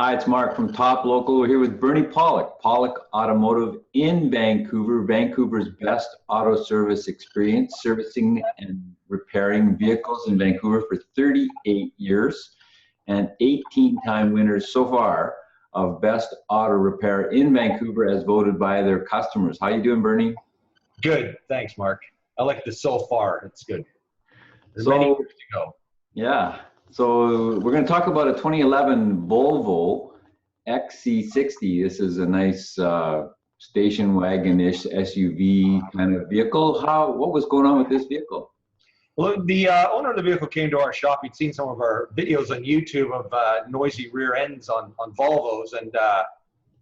Hi, it's Mark from Top Local. We're here with Bernie Pawlik, Pawlik Automotive in Vancouver, Vancouver's best auto service experience, servicing and repairing vehicles in Vancouver for 38 years and 18-time winners so far of best auto repair in Vancouver as voted by their customers. How you doing, Bernie? Good, thanks, Mark. I like the so far. It's good. There's So, many years to go. Yeah. So we're going to talk about a 2011 Volvo XC60. This is a nice station wagon-ish SUV kind of vehicle. What was going on with this vehicle? Well, the owner of the vehicle came to our shop. He'd seen some of our videos on YouTube of noisy rear ends on Volvos, and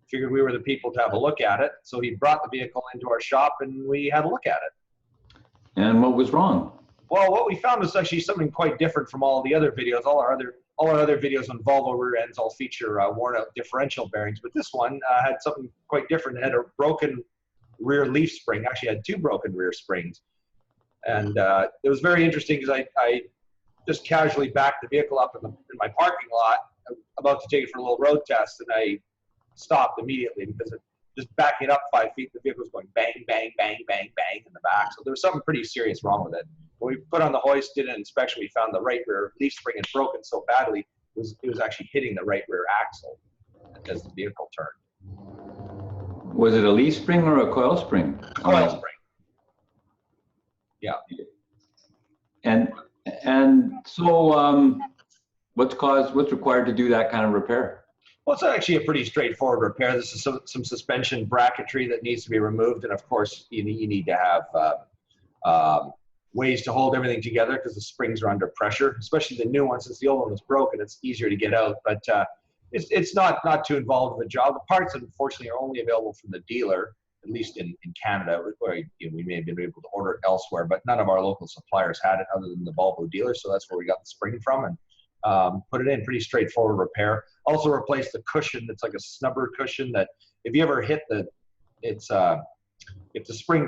figured we were the people to have a look at it. So he brought the vehicle into our shop, and we had a look at it. And what was wrong? Well, what we found was actually something quite different from all the other videos. All our other videos on Volvo rear ends all feature worn-out differential bearings, but this one had something quite different. It had a broken rear leaf spring. Actually, had two broken rear springs, and it was very interesting because I just casually backed the vehicle up in my parking lot, about to take it for a little road test, and I stopped immediately because just backing it up 5 feet, the vehicle was going bang, bang, bang, bang, bang in the back. So there was something pretty serious wrong with it. When we put on the hoist, did an inspection, we found the right rear leaf spring had broken so badly, it was actually hitting the right rear axle as the vehicle turned. Was it a leaf spring or a coil spring? Coil spring. Yeah. And so what's required to do that kind of repair? Well, it's actually a pretty straightforward repair. This is some suspension bracketry that needs to be removed, and of course, you need to have ways to hold everything together because the springs are under pressure, especially the new one. Since the old one was broken, it's easier to get out, but it's not too involved with the job. The parts, unfortunately, are only available from the dealer, at least in Canada, where we may have been able to order it elsewhere, but none of our local suppliers had it other than the Volvo dealer, so that's where we got the spring from, and put it in. Pretty straightforward repair. Also replaced the cushion. It's like a snubber cushion that if you ever hit if the spring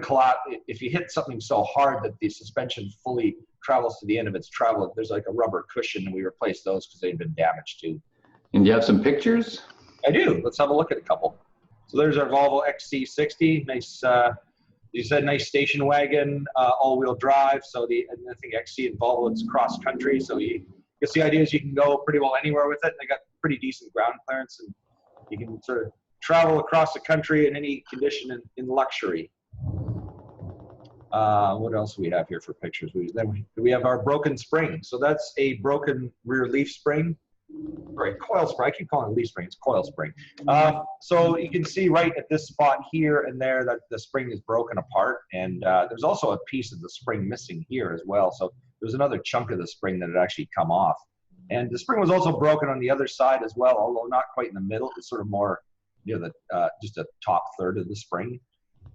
if you hit something so hard that the suspension fully travels to the end of its travel, there's like a rubber cushion, and we replaced those because they'd been damaged too. And do you have some pictures? I do. Let's have a look at a couple. So there's our Volvo XC60. Nice, you said nice station wagon, all-wheel drive. So I think XC and Volvo, it's cross-country. So I guess the idea is you can go pretty well anywhere with it. They got pretty decent ground clearance, and you can sort of travel across the country in any condition in luxury. What else do we have here for pictures? We have our broken spring. So that's a broken rear leaf spring, or a coil spring. I keep calling it leaf spring. It's coil spring. So you can see right at this spot here and there that the spring is broken apart, and there's also a piece of the spring missing here as well. So there's another chunk of the spring that had actually come off. And the spring was also broken on the other side as well, although not quite in the middle. It's sort of more near just a top third of the spring.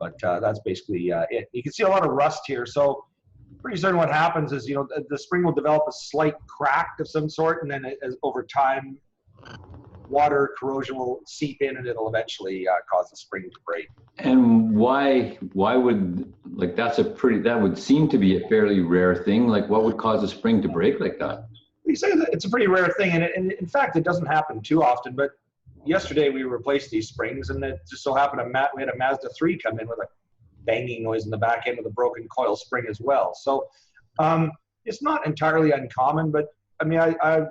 But that's basically it. You can see a lot of rust here. So pretty certain what happens is, the spring will develop a slight crack of some sort, and then over time, water corrosion will seep in, and it'll eventually cause the spring to break. And why would, that would seem to be a fairly rare thing. Like, what would cause a spring to break like that? We say that it's a pretty rare thing, and in fact, it doesn't happen too often. But yesterday we replaced these springs, and it just so happened we had a Mazda 3 come in with a banging noise in the back end with a broken coil spring as well. So it's not entirely uncommon, but I mean, I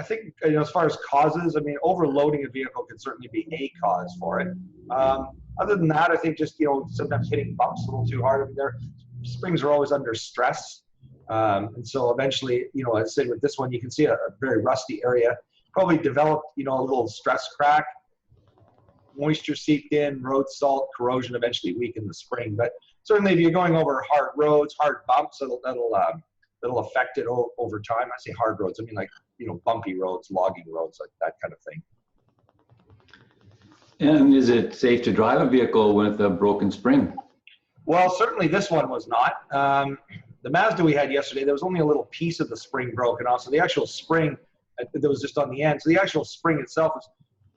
think, as far as causes, I mean, overloading a vehicle can certainly be a cause for it. Other than that, I think just, sometimes hitting bumps a little too hard. I mean, their springs are always under stress. And so eventually, as I said, with this one, you can see a very rusty area, probably developed, a little stress crack, moisture seeped in, road salt, corrosion eventually weakened the spring. But certainly if you're going over hard roads, hard bumps, that'll affect it over time. I say hard roads, I mean like, bumpy roads, logging roads, like that kind of thing. And is it safe to drive a vehicle with a broken spring? Well, certainly this one was not. The Mazda we had yesterday, there was only a little piece of the spring broken off. So the actual spring that was just on the end. So the actual spring itself was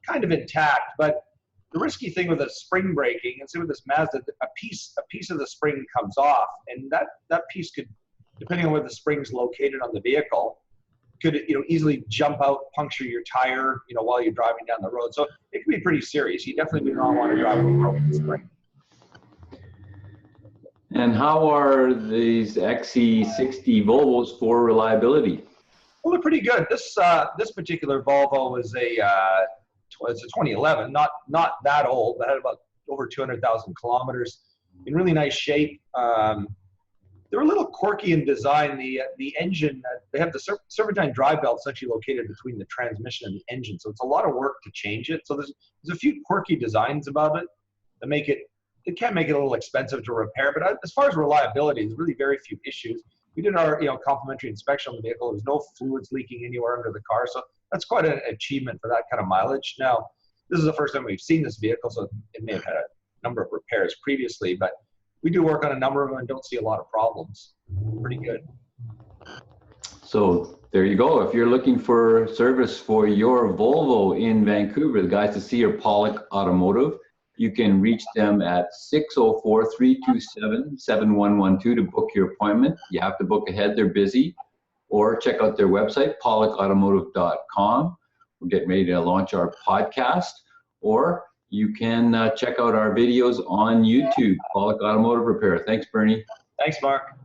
kind of intact. But the risky thing with a spring breaking, and see with this Mazda, a piece of the spring comes off. And that piece could, depending on where the spring's located on the vehicle, could, easily jump out, puncture your tire, while you're driving down the road. So it can be pretty serious. You definitely do not want to drive with a broken spring. And how are these XC60 Volvos for reliability? Well, they're pretty good. This particular Volvo is it's a 2011, not that old, but had about over 200,000 kilometers, in really nice shape. They're a little quirky in design. The engine, they have the serpentine drive belts actually located between the transmission and the engine, so it's a lot of work to change it. So there's a few quirky designs about it that make it can make it a little expensive to repair. But as far as reliability, there's really very few issues. We did our complimentary inspection on the vehicle. There's no fluids leaking anywhere under the car, so that's quite an achievement for that kind of mileage. Now, this is the first time we've seen this vehicle, so it may have had a number of repairs previously, but we do work on a number of them and don't see a lot of problems. Pretty good. So there you go. If you're looking for service for your Volvo in Vancouver, the guys to see are Pawlik Automotive. You can reach them at 604-327-7112 to book your appointment. You have to book ahead, they're busy. Or check out their website, pawlikautomotive.com. We're getting ready to launch our podcast. Or you can check out our videos on YouTube, Pawlik Automotive Repair. Thanks, Bernie. Thanks, Mark.